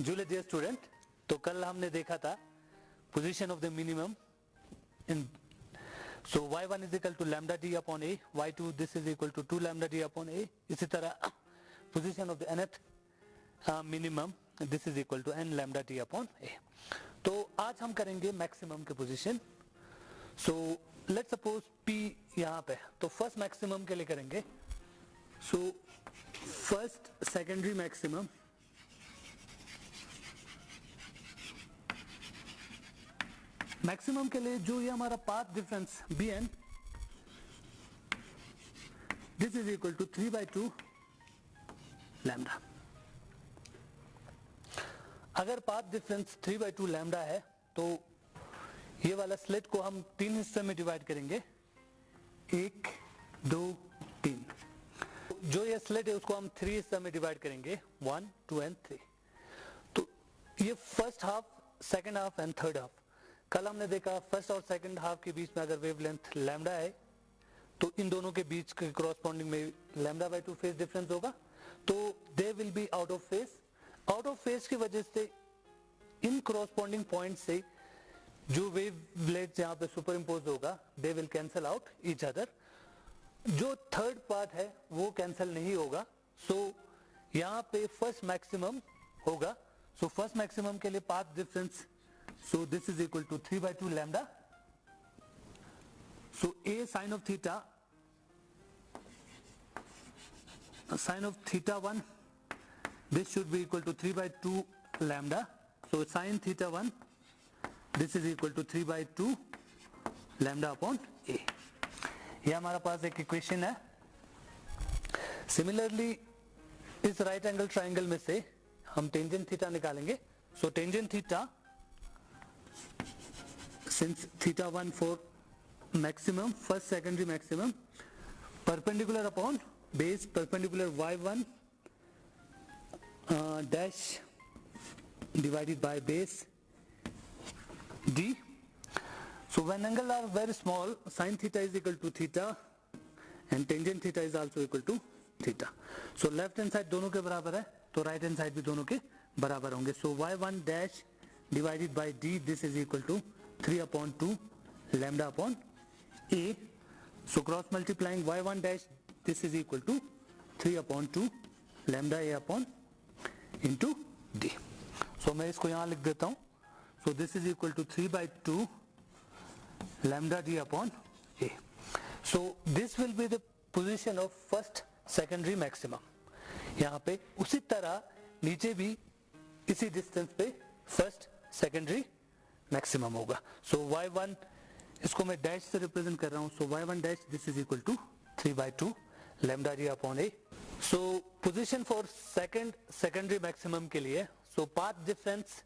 Juliet dear student, तो कल हमने देखा था position of the minimum in so y1 is equal to lambda D upon A, y2 this is equal to 2 lambda D upon A. इसी तरह position of the nth minimum this is equal to n lambda D upon A. तो आज हम करेंगे maximum के position. So let's suppose p यहाँ पे, तो फर्स्ट मैक्सिमम के लिए करेंगे. So first secondary maximum maximum के लिए जो ये हमारा path difference bn this is equal to 3/2 lambda. अगर पाथ डिफरेंस 3/2 लैम्डा है तो ये वाला स्लिट को हम 3 हिस्से में डिवाइड करेंगे, 1 2 3. जो ये स्लिट है उसको हम 3 हिस्से में डिवाइड करेंगे, 1 2 एंड 3. तो ये first half, second half and third half. कल हमने देखा फर्स्ट और सेकंड हाफ के बीच में अगर वेवलेंथ लैम्डा है तो इन दोनों के बीच के कॉरस्पॉन्डिंग में λ/2 फेज डिफरेंस होगा, तो they will be out of phase. Out of phase की वजह से इन कॉरस्पॉन्डिंग पॉइंट से जो वेवलेंथ यहाँ पे सुपर इम्पोज होगा they will cancel out each other. जो थर्ड पार्ट है वो कैंसल नहीं होगा. सो यहाँ पे फर्स्ट मैक्सिमम होगा. सो फर्स्ट मैक्सिमम के लिए path difference, so this is equal to 3/2 lambda. So a sine of theta, sine of theta 1, this should be equal to 3/2 lambda. So sine theta 1 this is equal to 3/2 lambda upon a. ये हमारा पास एक equation है. Similarly इस right angle triangle में से हम tangent theta निकालेंगे. So tangent theta, since theta 1 for maximum, first secondary maximum, perpendicular upon base, perpendicular y1 dash divided by base d. So when angle are very small, sin theta is equal to theta and tangent theta is also equal to theta. So left hand side दोनों के बराबर है तो right hand side भी दोनों के बराबर होंगे. So y1 dash divided by d this is equal to 3/2 lambda upon a. So cross multiplying y1 dash this is equal to 3/2 lambda a upon into d. So मैं इसको यहाँ लिख देता हूँ. So this is equal to 3/2 lambda d upon a. So this will be the position of first secondary maximum. यहाँ पे उसी तरह नीचे भी इसी डिस्टेंस पे फर्स्ट सेकेंडरी मैक्सिमम होगा. सो y1 इसको मैं डैश से रिप्रेजेंट कर रहा हूं. So y1 dash this is equal to 3/2 lambda D upon A. So position for second secondary maximum के लिए, so path difference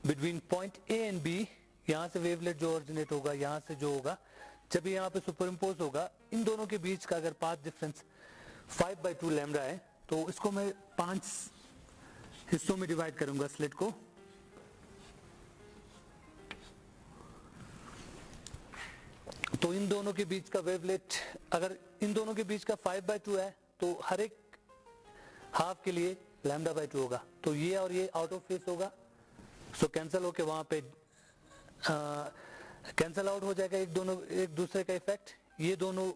between point A and B, यहां से वेवलेट जो ओरिजिनेट होगा यहां से जो होगा जब यहाँ पे सुपर इम्पोज होगा, इन दोनों के बीच का अगर पाथ डिफरेंस 5/2 लैम्डा है तो इसको मैं 5 हिस्सों में डिवाइड करूंगा स्लिट को. तो इन दोनों के बीच का वेवलेट, अगर इन दोनों के बीच का 5/2 है तो हर एक हाफ के लिए λ/2 होगा. तो ये और ये आउट ऑफ फेस होगा. सो कैंसल होके वहां पे कैंसल आउट हो जाएगा एक दूसरे का इफेक्ट. ये दोनों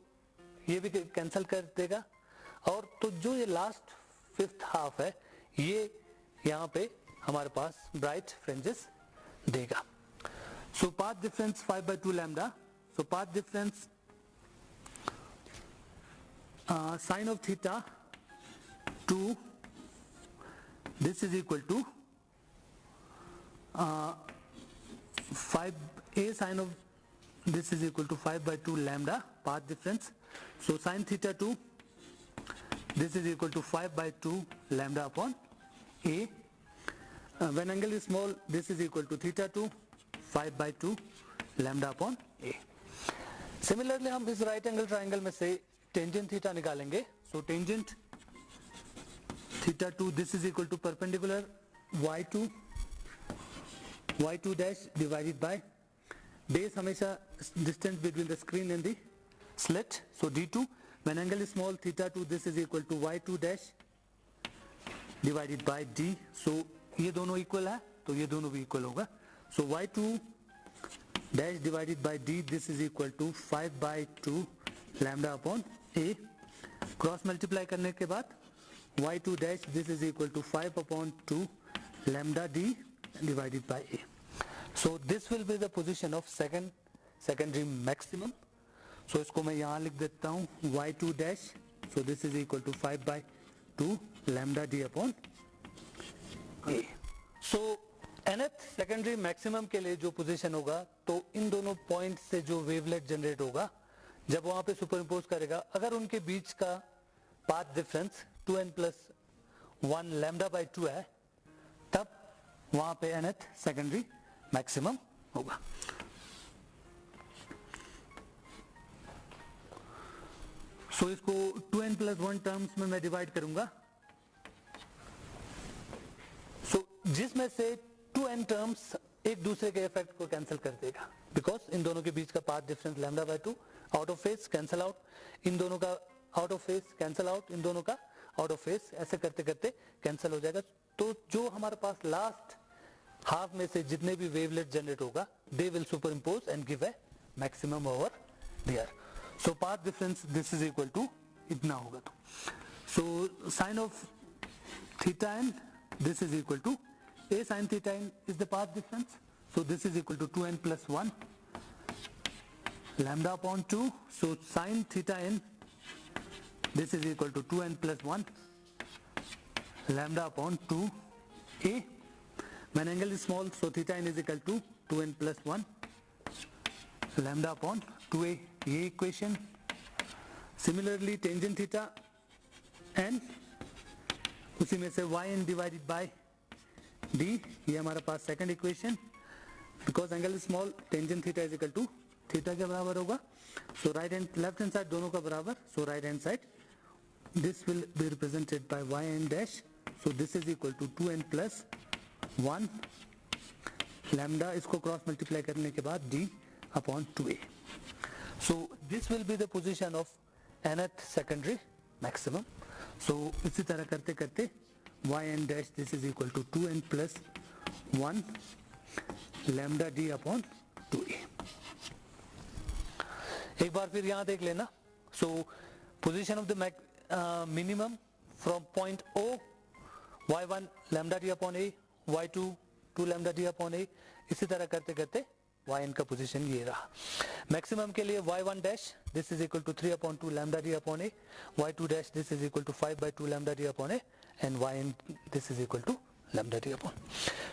ये भी कैंसल कर देगा. और तो जो ये लास्ट फिफ्थ हाफ है ये यहाँ पे हमारे पास ब्राइट फ्रिंजेस देगा. So path difference 5/2 lambda. So path difference sine of theta 2 this is equal to 5 a sine of this is equal to 5/2 lambda path difference. So sine theta 2 this is equal to 5/2 lambda upon a. When angle is small this is equal to theta 2 5/2 lambda upon a. Similarly हम इस right angle triangle में से tangent theta निकालेंगे. So tangent theta 2 this is equal to perpendicular y2 dash divided by base, हमेशा distance between the screen and the slit. So d2 when angle is small theta 2 this is equal to y2 dash divided by d. So ये दोनों equal है तो ये दोनों भी equal होगा. So y2 dash divided by d this is equal to 5/2 lambda upon a. Cross multiply करने के बाद y2 dash this is equal to 5/2 lambda d divided by a. So this will be the position of secondary maximum. So इसको मैं यहाँ लिख देता हूँ y2 dash. So this is equal to 5/2 lambda d upon a. So nth secondary maximum के लिए जो position होगा तो इन दोनों पॉइंट से जो वेवलेट जनरेट होगा जब वहाँ पे सुपरइम्पोज करेगा, अगर उनके बीच का path difference 2n+1 lambda by 2 है तब वहां पे nth सेकेंडरी मैक्सिमम होगा. सो इसको 2n+1 टर्म्स में मैं डिवाइड करूंगा. सो जिसमें से 2n टर्म्स एक दूसरे के इफेक्ट को कैंसिल कर देगा, बिकॉज इन दोनों के बीच का path difference lambda by 2. Out of phase cancel out, इन दोनों का out of phase cancel out, इन दोनों का आउट ऑफ फेस, ऐसे करते करते कैंसिल हो जाएगा. तो जो हमारे पास लास्ट हाफ में से जितने भी वेवलेट जनरेट होगा they will superimpose and give a maximum over there. So path difference this is equal to इतना होगा. तो so sine of theta n this is equal to a sin theta n is the path difference. So this is equal to 2n+1 lambda upon 2. So sin theta n this is equal to 2n+1 lambda upon 2a. When angle is small, so theta n is equal to 2n+1 lambda upon 2a. ये equation. Similarly tangent theta n उसी में से yn divided by d, ये हमारा पास second equation. Because angle is small tangent theta is equal to theta के बराबर होगा. So right hand left hand side दोनों का बराबर. So right hand side this will be represented by yn dash. So this is equal to 2n+1 lambda, इसको cross multiply करने के बाद d upon 2a. So this will be the position of nth secondary maximum. So इसी तरह करते करते yn dash this is equal to 2n+1 lambda d upon 2a. एक बार फिर यहाँ देख लेना. सो position of the minimum from point O, y1 lambda d upon a, y2 2 lambda d upon a. इसी तरह करते करते yn का पोजीशन ये रहा. मैक्सिमम के लिए y1 dash this is equal to 3/2 lambda d upon a, y2 dash this is equal to 5/2 lambda d upon a, and yn this is equal to lambda d upon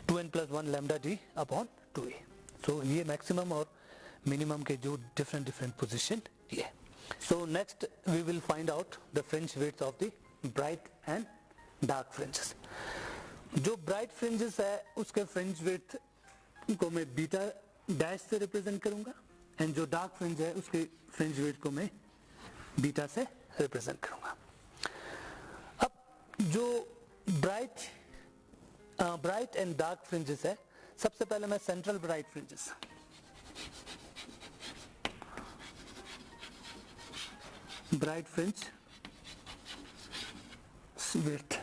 2n+1 lambda d upon 2a. so ये maximum और minimum के जो different position ये. So next we will find out the fringe width of the bright and dark fringes. जो bright fringes है उसके fringe width को मैं बीटा डैश से रिप्रेजेंट करूंगा एंड जो डार्क फ्रिंज है उसके फ्रिंज विड्थ को मैं बीटा से रिप्रेजेंट करूंगा. जो ब्राइट एंड डार्क फ्रिंजेस है, सबसे पहले मैं central bright fringes, bright fringe width,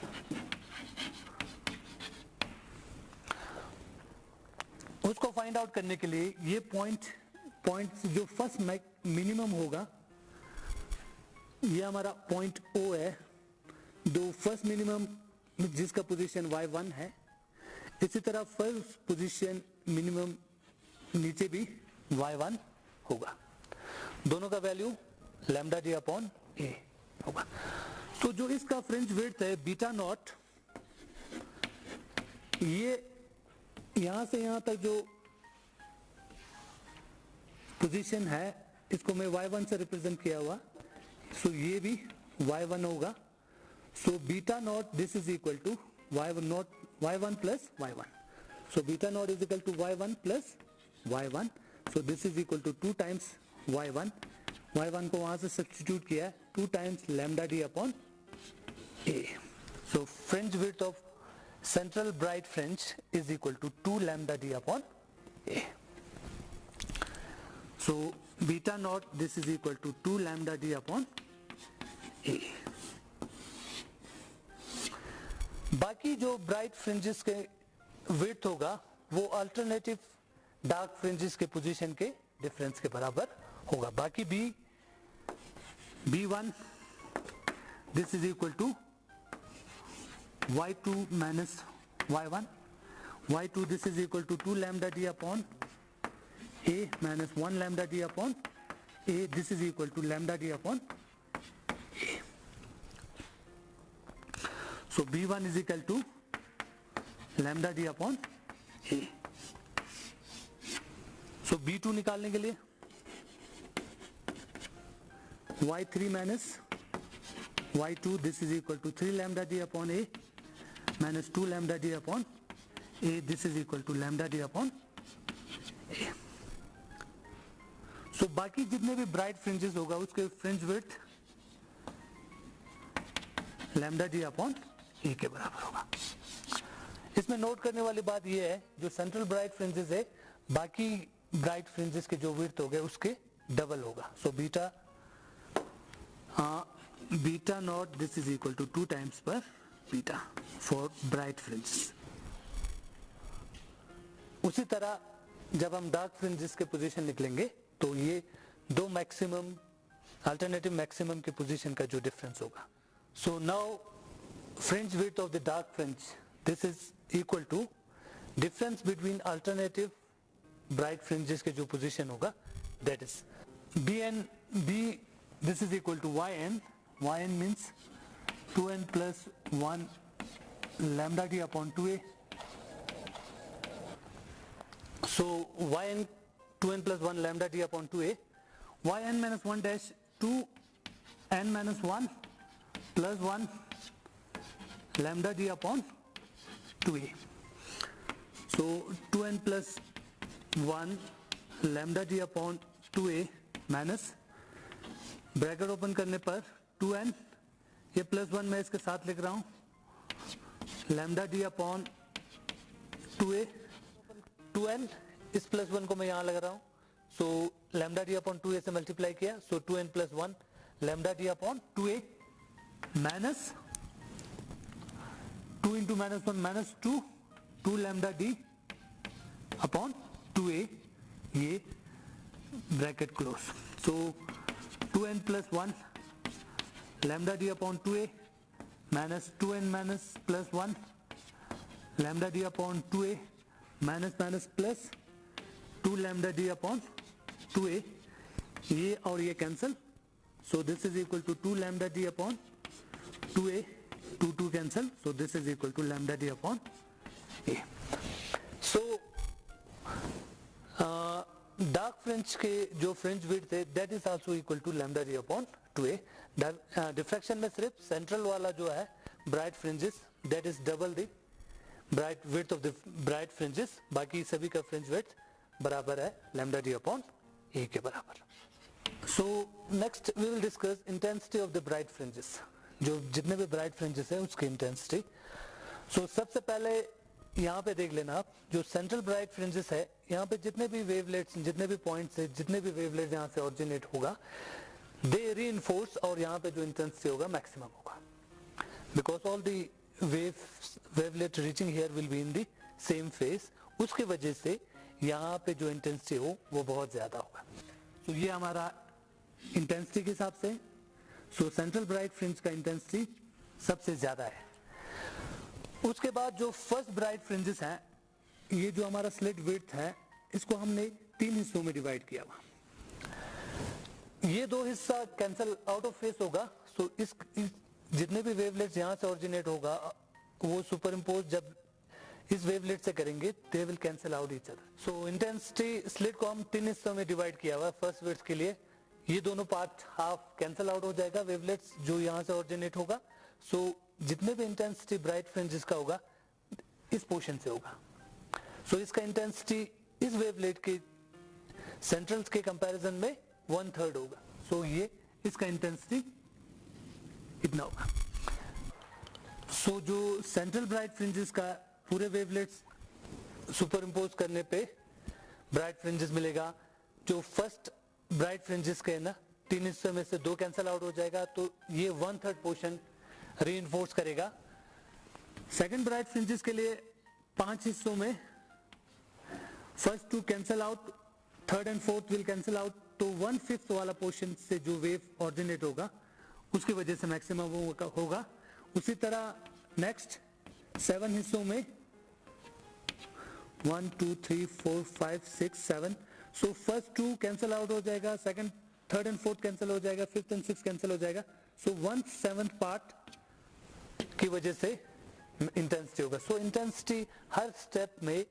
उसको फाइंड आउट करने के लिए ये पॉइंट जो फर्स्ट मिनिमम होगा ये हमारा पॉइंट O है. दो फर्स्ट मिनिमम जिसका पोजीशन y1 है, इसी तरह फर्स्ट पोजीशन मिनिमम नीचे भी y1 होगा. दोनों का value lambda d upon a होगा. तो जो इसका फ्रिंज विड्थ है बीटा नॉट, ये यहां से यहां तक जो पोजीशन है इसको मैं y1 से रिप्रेजेंट किया हुआ. सो ये भी y1 होगा. So beta naught this is equal to y1 plus y1. So beta naught is equal to y1 plus y1. So this is equal to 2 times y1. y1 को वहां से सब्स्टिट्यूट किया है 2 times lambda d upon a. So fringe width of central bright fringe is equal to 2 lambda d upon a. So beta naught this is equal to 2 lambda d upon a. बाकी जो bright fringes के width होगा वो alternative dark fringes के position के difference के बराबर होगा. बाकी B1 this is equal to Y2 minus Y1. Y2 this is equal to 2 lambda d upon A minus 1 lambda d upon A. This is equal to lambda d upon A. So B1 is equal to lambda d upon A. So B2 निकालने के लिए Y3 minus Y2 this is equal to 3 lambda d upon A minus 2 lambda d upon A. This is equal to lambda d upon A. So बाकी जितने भी bright fringes होगा उसके fringe width lambda D upon A के बराबर होगा. इसमें note करने वाली बात यह है जो सेंट्रल ब्राइट फ्रिंजेस है बाकी ब्राइट फ्रिंजेस के जो विड्थ हो गए उसके डबल होगा. So beta not this is equal to 2 times पर बीटा फॉर ब्राइट फ्रिंजेस. उसी तरह जब हम डार्क फ्रिंजेस के पोजीशन निकलेंगे तो ये दो मैक्सिमम अल्टरनेटिव मैक्सिमम के पोजीशन का जो डिफरेंस होगा. So now fringe width of the dark fringe this is equal to difference between alternative bright fringes के जो पोजीशन होगा that is B this is equal to yn means 2n plus 1 lambda d upon 2a. So yn 2n plus 1 lambda d upon 2a, yn minus 1 dash 2n minus 1 plus 1 lambda d upon 2a. So 2n plus 1 lambda d upon 2a minus bracket open करने पर 2n ये plus 1 मैं इसके साथ लिख रहा हूं lambda D upon 2a. 2n इस प्लस 1 को मैं यहां लगा रहा हूं सो लैम्डा डी अपॉन 2a से मल्टीप्लाई किया सो 2n plus 1 lambda D upon 2a minus 2 into minus 1 minus 2 lambda D upon 2a ये ब्रैकेट क्लोज. सो 2n plus 1 lambda d upon 2a minus 2n minus plus 1 lambda d upon 2a minus minus plus 2 lambda d upon 2a ये और ये cancel. So this is equal to 2 lambda d upon 2a 2 cancel. So this is equal to lambda d upon a. So dark fringe के जो fringe width है that is also equal to lambda D upon 2a. Diffraction में सिर्फ central वाला जो है bright fringes that is double the bright width of the bright fringes. बाकी सभी का फ्रिंज विड्थ बराबर है लैम्डा डी अपॉन a के बराबर. So next we will discuss intensity of the bright fringes. जो जितने भी ब्राइट फ्रिंजेस है उसकी इंटेंसिटी. सो सबसे पहले यहाँ पे देख लेना आप जो सेंट्रल ब्राइट फ्रिंजेस है यहाँ पे जितने भी वेवलेट्स जितने भी पॉइंट्स है जितने भी वेवलेट्स यहाँ से ऑरिजिनेट होगा दे रीइंफोर्स और यहाँ पे जो इंटेंसिटी होगा मैक्सिमम होगा because all the wavelet reaching here will be in the same face. उसकी वजह से यहाँ पे जो इंटेंसिटी हो वो बहुत ज्यादा होगा. तो ये हमारा इंटेंसिटी के हिसाब से. सो सेंट्रल ब्राइट फ्रिंज का इंटेंसिटी सबसे ज्यादा है. उसके बाद जो फर्स्ट ब्राइट फ्रिंजेस हैं ये जो हमारा स्लिट विड्थ है इसको हमने 3 हिस्सों में डिवाइड किया हुआ. ये 2 हिस्सा कैंसिल आउट ऑफ फेस होगा. सो इस जितने भी वेवलेट्स यहाँ से ओरिजिनेट होगा वो सुपर इम्पोज जब इस वेवलेट से करेंगे they will cancel out each other. So intensity slit को हम 3 हिस्सों में डिवाइड किया हुआ है. फर्स्ट विड्थ के लिए ये दोनों पार्ट हाफ कैंसिल आउट हो जाएगा वेवलेट्स जो यहाँ से ओरिजिनेट होगा. सो जितने भी इंटेंसिटी ब्राइट फ्रिंजेस का होगा इस पोर्शन से होगा. सो इसका इंटेंसिटी इस वेवलेट के सेंट्रल्स के कंपैरिजन में 1/3 होगा. सो ये इसका इंटेंसिटी इतना होगा. सो जो सेंट्रल ब्राइट फ्रिंजेस का पूरे वेवलेट्स सुपर इम्पोज करने पे ब्राइट फ्रिंजेस मिलेगा. जो फर्स्ट ब्राइट फ्रिंजेस के ना 3 हिस्सों में से 2 कैंसिल आउट हो जाएगा तो ये 1/3 पोर्शन रीइंफोर्स करेगा. सेकंड ब्राइट फ्रिंजेस के लिए 5 हिस्सों में first 2 cancel out, third and fourth will cancel out, तो 1/5 वाला पोर्शन से जो वेव ऑरिजिनेट होगा उसकी वजह से मैक्सिमम होगा। उसी तरह नेक्स्ट 7 हिस्सों में 1 2 3 4 5 6 7, सो फर्स्ट 2 कैंसल आउट हो जाएगा, second third and fourth cancel हो जाएगा, फिफ्थ एंड सिक्स कैंसिल हो जाएगा, सो 1/7 पार्ट की वजह से इंटेंसिटी होगा। सो इंटेंसिटी हर स्टेप में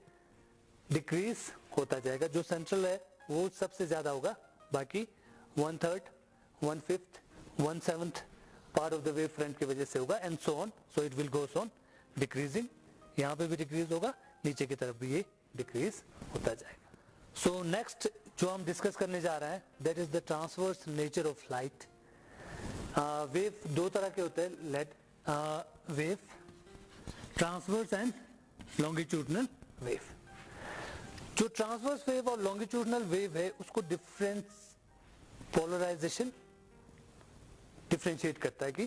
डिक्रीज होता जाएगा, जो सेंट्रल है वो सबसे ज्यादा होगा, बाकी 1/3 1/5 1/7 part of the wave front की वजह से होगा and so on, so it will goes on decreasing. यहाँ पे भी डिक्रीज होगा, नीचे की तरफ भी ये डिक्रीज होता जाएगा। सो नेक्स्ट जो हम डिस्कस करने जा रहे हैं that is the transverse nature of light. Wave दो तरह के होते हैं, let wave, transverse and longitudinal wave. जो ट्रांसवर्स वेव और लॉन्गिट्यूडनल वेव है उसको डिफरेंस पोलराइजेशन डिफरेंशिएट करता है कि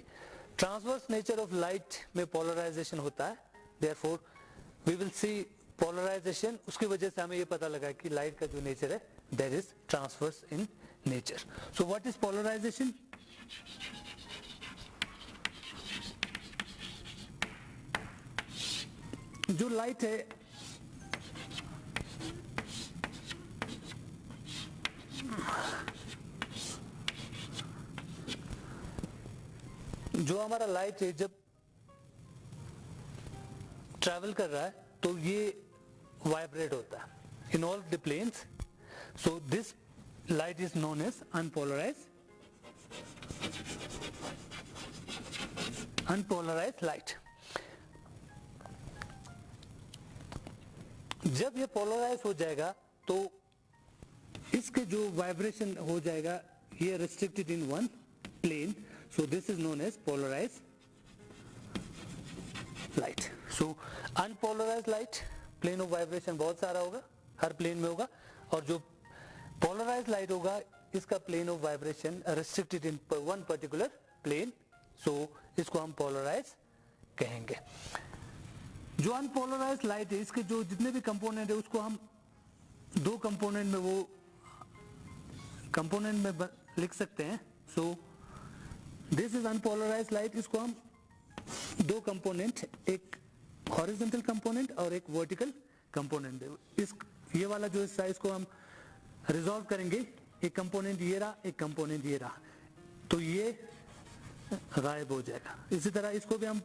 ट्रांसवर्स नेचर ऑफ लाइट में पोलराइजेशन होता है, therefore we will see polarization. उसकी वजह से हमें ये पता लगा कि लाइट का जो नेचर है that is transverse in nature. So what is polarization? जो लाइट है जो हमारा लाइट है जब ट्रैवल कर रहा है तो ये वाइब्रेट होता है in all the planes, so this light is known as unpolarized light. जब ये पोलराइज हो जाएगा तो इसके जो वाइब्रेशन हो जाएगा ये restricted in one plane, so this is known as polarized light. So unpolarized light plane of vibration बहुत सारा होगा, हर प्लेन में होगा, और जो polarized light होगा इसका plane of vibration restricted in one particular plane, so इसको हम polarized कहेंगे। जो unpolarized light है इसके जो जितने भी कंपोनेंट है उसको हम दो कंपोनेंट में वो कंपोनेंट में लिख सकते हैं। so this is unpolarized light, इसको हम दो कंपोनेंट, एक हॉरिजॉन्टल कंपोनेंट और एक वर्टिकल कंपोनेंट, इस ये वाला जो हिस्सा है इसको हम रिजॉल्व करेंगे, एक कंपोनेंट ये रहा, एक कंपोनेंट ये रहा, तो ये गायब हो जाएगा। इसी तरह इसको भी हम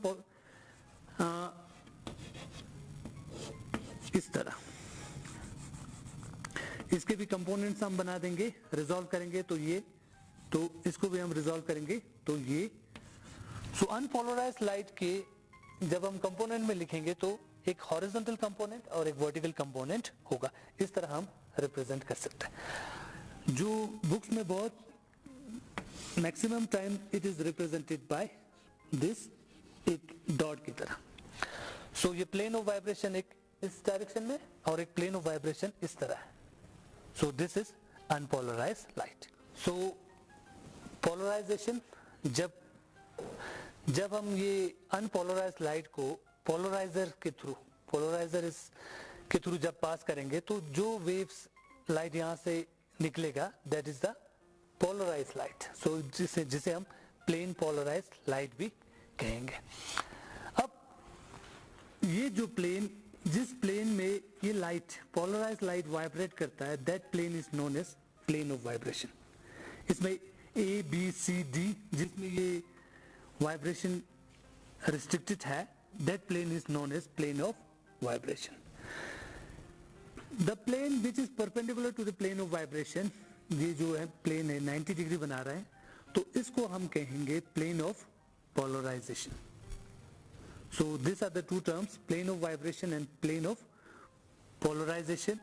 इस तरह इसके भी कंपोनेंट्स हम बना देंगे, रिजॉल्व करेंगे तो ये, तो इसको भी हम रिजॉल्व करेंगे तो ये। सो अनपोलराइज्ड लाइट के जब हम कंपोनेंट में लिखेंगे तो एक हॉरिजॉन्टल कंपोनेंट और एक वर्टिकल कंपोनेंट होगा, इस तरह हम रिप्रेजेंट कर सकते हैं। जो बुक्स में बहुत maximum time it is represented by this, एक डॉट की तरह। सो ये प्लेन ऑफ वाइब्रेशन एक इस डायरेक्शन में और एक प्लेन ऑफ वाइब्रेशन इस तरह है, so this is unpolarized light. So polarization, जब हम ये अनपोलराइज्ड लाइट को पोलराइजर के थ्रू जब पास करेंगे तो जो वेव्स लाइट यहाँ से निकलेगा that is the polarised light, so जिसे हम प्लेन पोलराइज्ड लाइट भी कहेंगे। अब ये जो प्लेन, जिस प्लेन में ये लाइट पोलराइज्ड लाइट वाइब्रेट करता है that plane is known as plane of vibration. इसमें ए बी सी डी जिसमें ये वाइब्रेशन रिस्ट्रिक्टेड है that plane is known as plane of vibration. The plane which is perpendicular to the plane of vibration, ये जो है plane है 90 degree बना रहा है, तो इसको हम कहेंगे plane of polarization. So this are the two terms, plane of vibration and plane of polarization.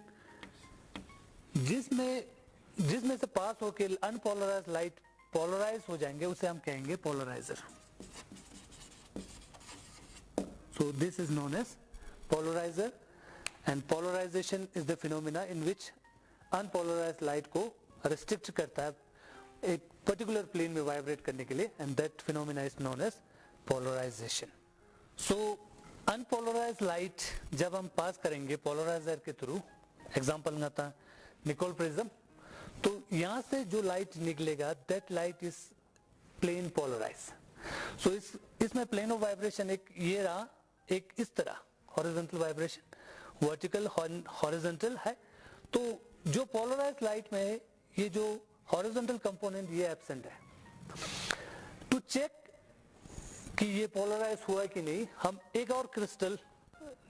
जिसमें से पास होके अनपोलराइज्ड लाइट पोलराइज हो जाएंगे उसे हम कहेंगे polarizer. So this is known as polarizer and polarization is the phenomena in which unpolarized light को restrict करता है एक पर्टिकुलर प्लेन में वाइब्रेट करने के लिए, and that phenomena is known as polarisation. So unpolarise light जब हम पास करेंगे पोलराइजर के थ्रू, एग्जांपल आता निकोल प्रिज्म, तो यहां से जो लाइट निकलेगा that light is plane polarise. So इसमें प्लेन ऑफ वाइब्रेशन एक ये रहा, एक इस तरह हॉरिजॉन्टल वाइब्रेशन, वर्टिकल हॉरिजॉन्टल है. तो जो पोलराइज लाइट में है ये जो हॉरिजॉन्टल कंपोनेंट ये एब्सेंट है. टू चेक कि ये पोलराइज हुआ कि नहीं, हम एक और क्रिस्टल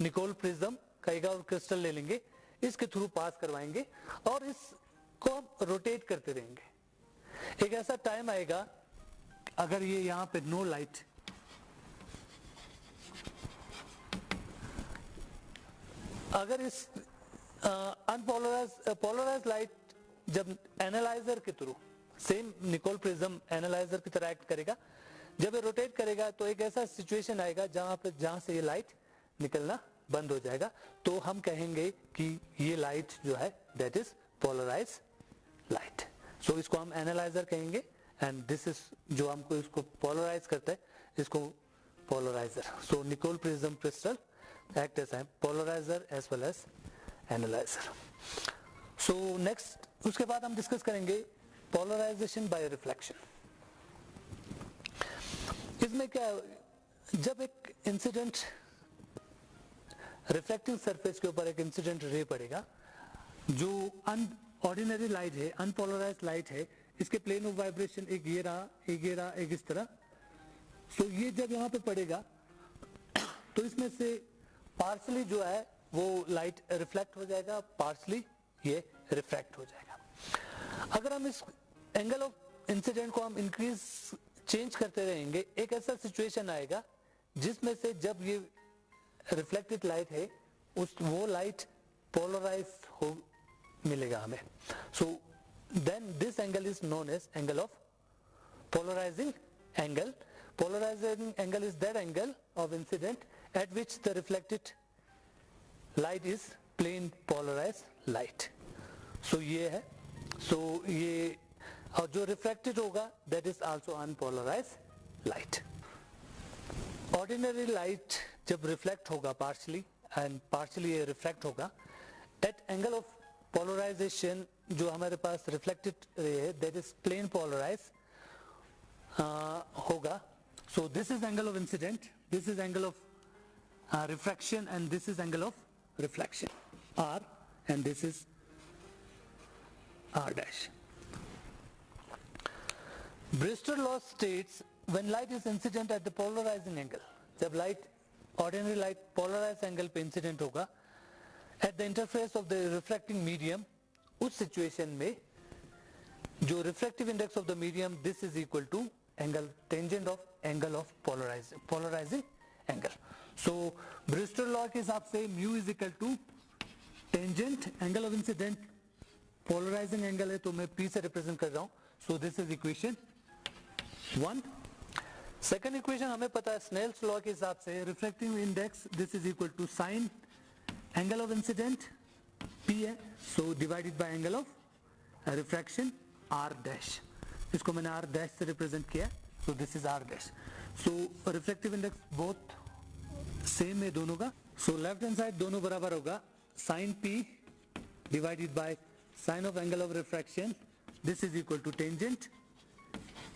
निकोल प्रिज्म का एक और क्रिस्टल ले लेंगे, इसके थ्रू पास करवाएंगे और इसको हम रोटेट करते रहेंगे. एक ऐसा टाइम आएगा अगर ये यहां पे नो लाइट, अगर इस पोलराइज लाइट जब एनालाइजर के through same Nicol prism analyzer की तरह एक्ट करेगा, जब ये रोटेट करेगा तो एक ऐसा सिचुएशन आएगा जहां से ये लाइट निकलना बंद हो जाएगा. तो हम कहेंगे कि ये लाइट जो है दैट इज पोलराइज लाइट. सो इसको हम एनालाइजर कहेंगे एंड दिस इज जो हमको इसको पोलराइज करता है इसको polariser. So Nicol prism crystal act as polariser as well as analyser. So next उसके बाद हम डिस्कस करेंगे पोलराइजेशन बाय रिफ्लेक्शन. इसमें क्या, जब एक इंसिडेंट रिफ्लेक्टिंग सरफेस के ऊपर एक इंसिडेंट रे पड़ेगा, जो ऑर्डिनरी लाइट है, अनपोलराइज लाइट है, इसके प्लेन ऑफ वाइब्रेशन एक ये रहा, एक ये रहा, एक इस तरह. सो ये जब यहाँ पे पड़ेगा तो इसमें से पार्शली जो है वो लाइट रिफ्लेक्ट हो जाएगा, पार्शली ये रिफ्रैक्ट हो जाएगा. अगर हम इस एंगल ऑफ इंसिडेंट को हम इंक्रीज चेंज करते रहेंगे, एक ऐसा सिचुएशन आएगा जिसमें से जब ये रिफ्लेक्टेड लाइट है वो लाइट पोलराइज हो मिलेगा हमें. So then this angle is known as angle of polarising angle. Polarising angle is that angle of incident at which the reflected light is plane polarise light. So ये है. So ये और जो refracted होगा that is also unpolarise light. Ordinary light जब reflect होगा partially and partially ये reflect होगा, एट एंगल ऑफ पोलराइजेशन जो हमारे पास रिफ्लेक्टेड है दैट इज प्लेन पोलराइज होगा. सो this is angle of incident, this is angle of refraction and this is angle of reflection R and this is R dash. Bristol law states when light is incident at the polarizing angle, जब light ordinary light polarized angle पे incident होगा at the interface of the refracting medium, उस situation में जो refractive index of the medium this is equal to angle tangent of angle of polarizing angle. So Bristol law के हिसाब से mu is equal to tangent angle of incident, polarizing angle है तो मैं P से represent कर रहा हूँ. So this is equation 1. Second equation हमें पता है Snell's law के हिसाब से refractive index this is equal to sin angle of incident P है, so divided by angle of refraction R dash. इसको मैंने R dash से represent किया, so this is R dash. So refractive index both same है दोनों का. So left hand side दोनों बराबर होगा sin P divided by sin of angle of refraction, this is equal to tangent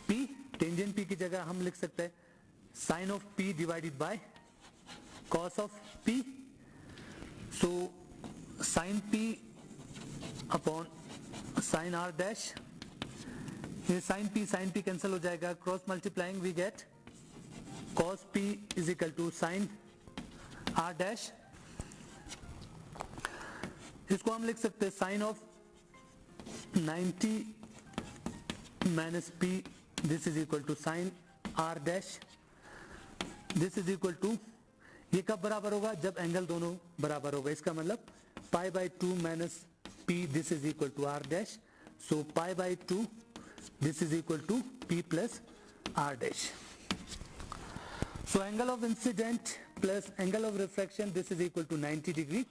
P. tangent P की जगह हम लिख सकते हैं sin of P divided by cos of P. So sin P upon sin R dash, ये sin P cancel हो जाएगा, cross multiplying we get cos P is equal to sin R dash. इसको हम लिख सकते हैं sin of 90 minus P, this is equal to sin R dash, this is equal to, ये कब बराबर होगा जब एंगल दोनों बराबर होगा, इसका मतलब pi by 2 minus P this is equal to R dash, so pi by 2 this is equal to P plus R dash. So angle of incident plus angle of refraction this is equal to 90 degree.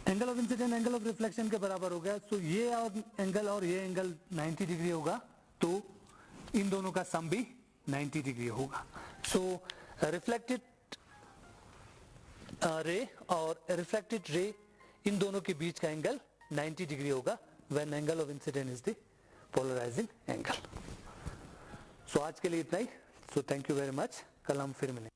Angle of incident angle of reflection के बराबर हो गया. सो ये और ये angle 90 degree होगा, तो इन दोनों का सम भी 90 डिग्री होगा. सो रिफ्लेक्टेड रे और रिफ्रैक्टेड रे, इन दोनों के बीच का एंगल 90 डिग्री होगा when angle of incident is the polarising angle. So आज के लिए इतना ही। So thank you very much, कल हम फिर मिलेंगे।